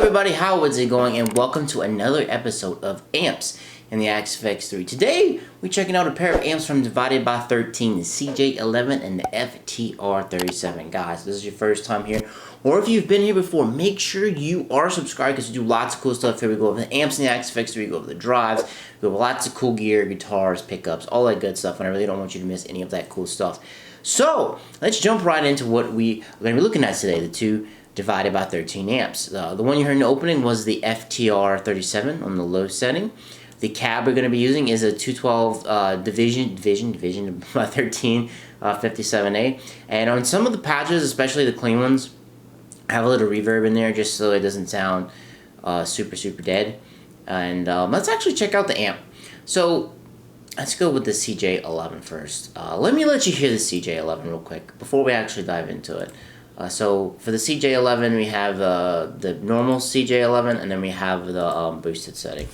everybody, how is it going? And welcome to another episode of Amps in the XFX3. Today, we're checking out a pair of amps from Divided by 13, the CJ11 and the FTR37. Guys, this is your first time here, or if you've been here before, make sure you are subscribed because we do lots of cool stuff here. We go over the amps in the XFX3, we go over the drives, we go over lots of cool gear, guitars, pickups, all that good stuff, and I really don't want you to miss any of that cool stuff. So, let's jump right into what we are going to be looking at today, the two Divided by 13 amps. The one you heard in the opening was the FTR37 on the low setting. The cab we're going to be using is a 212 Division by 13 57A. And on some of the patches, especially the clean ones, I have a little reverb in there just so it doesn't sound super dead. And let's actually check out the amp. So let's go with the CJ11 first. Let you hear the CJ11 real quick before we actually dive into it. So for the CJ11, we have the normal CJ11, and then we have the boosted setting.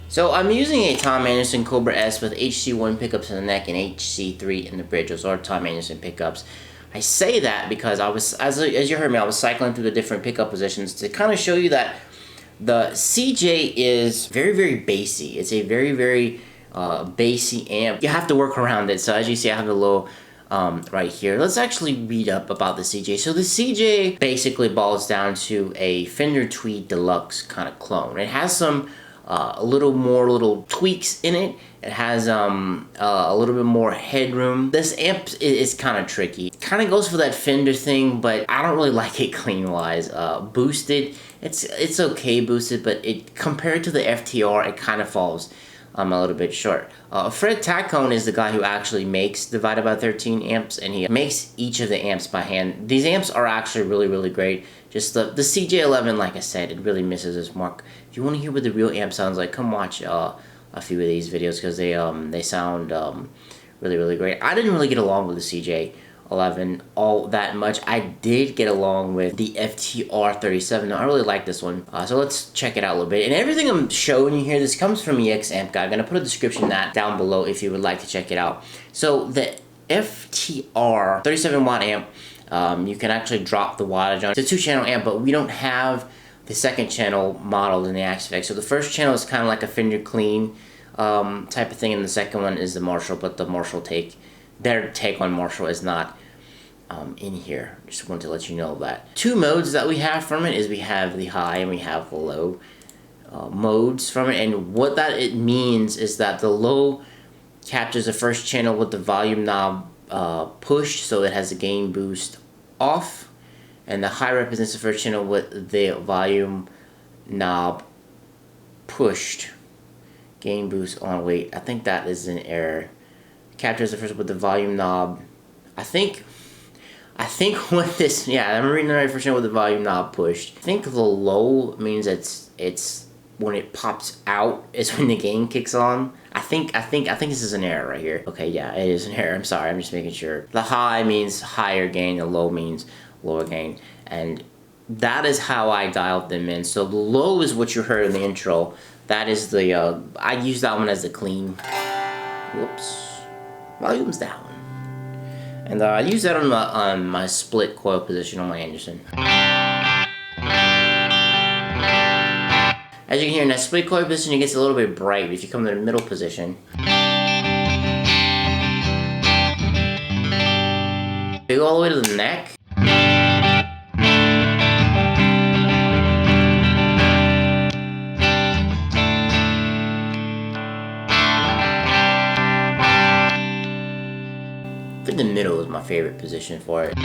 So I'm using a Tom Anderson Cobra S with HC1 pickups in the neck and HC3 in the bridge. Those are Tom Anderson pickups. I say that because I was, as you heard me, I was cycling through the different pickup positions to kind of show you that the CJ is very bassy. It's a very bassy amp. You have to work around it. So as you see, I have the low right here. Let's actually read up about the CJ. So the CJ basically boils down to a Fender Tweed Deluxe kind of clone. It has some a little tweaks in it. It has a little bit more headroom. This amp is kind of tricky. It kind of goes for that Fender thing, but I don't really like it clean wise. Boosted, it's okay boosted, but it compared to the FTR, it kind of falls a little bit short. Fred Tacone is the guy who actually makes Divided by 13 amps, and he makes each of the amps by hand. These amps are actually really great. Just the CJ11, like I said, it really misses its mark. If you want to hear what the real amp sounds like, come watch a few of these videos because they sound really great. I didn't really get along with the CJ11 all that much. I did get along with the FTR37. Now, I really like this one. So let's check it out a little bit. And everything I'm showing you here, this comes from EX Amp Guy. I'm going to put a description of that down below if you would like to check it out. So the FTR 37 watt amp, you can actually drop the wattage on. It's a 2-channel amp, but we don't have the second channel modeled in the XFX. So the first channel is kind of like a Fender clean type of thing, and the second one is the Marshall, but the Marshall their take on Marshall is not in here. Just wanted to let you know that. Two modes that we have from it is we have the high and we have the low modes from it, and what it means is that the low captures the first channel with the volume knob pushed, so it has a gain boost off, and the high represents the first channel with the volume knob pushed, gain boost on. Wait, I think that is an error. Captures the first with the volume knob. I think with this, yeah, I'm reading the right first channel with the volume knob pushed. I think the low means it's when it pops out is when the gain kicks on. I think this is an error right here. Okay, yeah, it is an error. I'm sorry, I'm just making sure. The high means higher gain, the low means lower gain, and that is how I dialed them in. So the low is what you heard in the intro. That is the I use that one as the clean. Whoops, volume's down, and I use that on my split coil position on my Anderson. As you can hear, in that split coil position, it gets a little bit bright. But if you come to the middle position, you go all the way to the neck. I think the middle is my favorite position for it.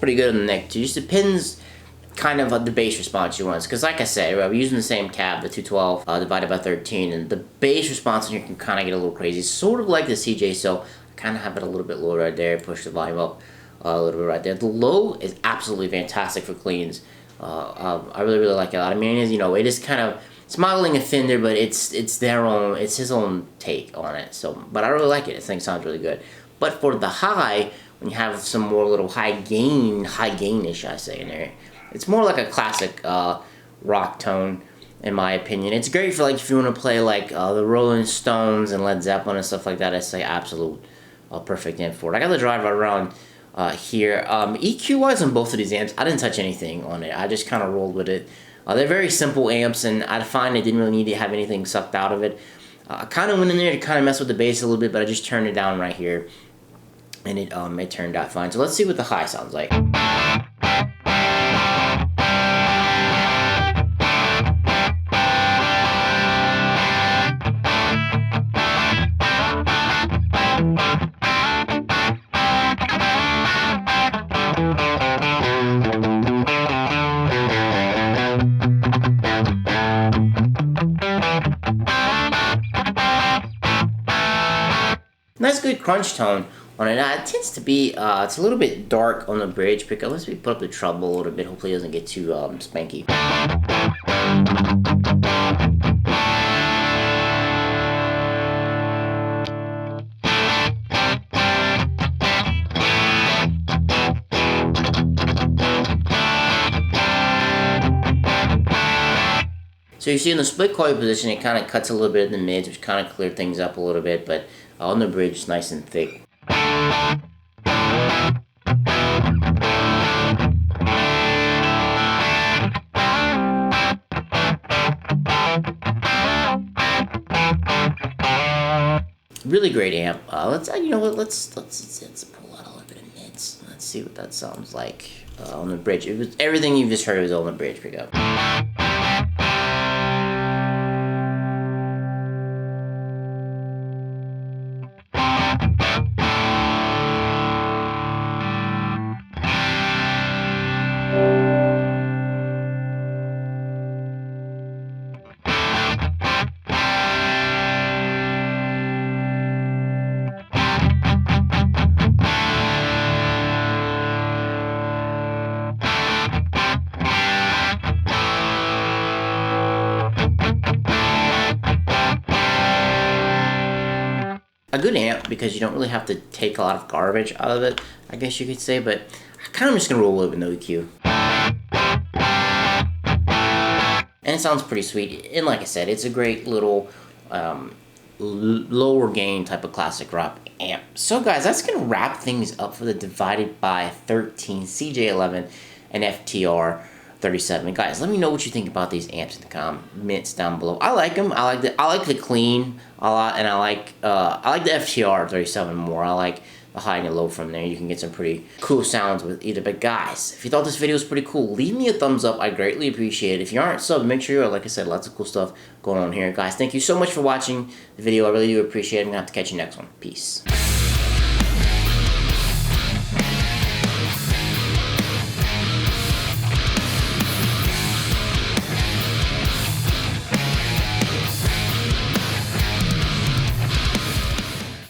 pretty good on the neck too. Just depends kind of on the bass response you want. Because like I said, we're using the same cab, the 212 divided by 13, and the bass response here can kind of get a little crazy. Sort of like the CJ, so I kind of have it a little bit low right there. Push the volume up a little bit right there. The low is absolutely fantastic for cleans. I really like it a lot. I mean, it is kind of, it's modeling a Fender, but it's his own take on it. So, but I really like it. I think it sounds really good. But for the high, when you have some more little high gainish, I say in there, it's more like a classic rock tone, in my opinion. It's great for like if you want to play like the Rolling Stones and Led Zeppelin and stuff like that. I say absolute perfect amp for it. I got the drive around here. EQ wise on both of these amps, I didn't touch anything on it. I just kind of rolled with it. They're very simple amps, and I find I didn't really need to have anything sucked out of it. I kind of went in there to kind of mess with the bass a little bit, but I just turned it down right here, and it turned out fine. So let's see what the high sounds like. Nice good crunch tone on it. It tends to be, it's a little bit dark on the bridge pickup. Let's put up the treble a little bit. Hopefully it doesn't get too spanky. So you see in the split coil position, it kind of cuts a little bit in the mids, which kind of cleared things up a little bit, but on the bridge, it's nice and thick. Really great amp. Let's pull out a little bit of mids. Let's see what that sounds like on the bridge. It was everything you just heard was on the bridge pickup. A good amp because you don't really have to take a lot of garbage out of it, I guess you could say, but I'm kind of just going to roll with no EQ. And it sounds pretty sweet, and like I said, it's a great little lower gain type of classic rock amp. So guys, that's going to wrap things up for the divided by 13 CJ11 and FTR37. Guys, let me know what you think about these amps in the comments down below. I like them. I like the clean a lot, and I like the FTR37 more. I like the high and the low from there. You can get some pretty cool sounds with either. But guys, if you thought this video was pretty cool, leave me a thumbs up. I greatly appreciate it. If you aren't subbed, make sure you are. Like I said, lots of cool stuff going on here. Guys, thank you so much for watching the video. I really do appreciate it. I'm going to have to catch you next one. Peace.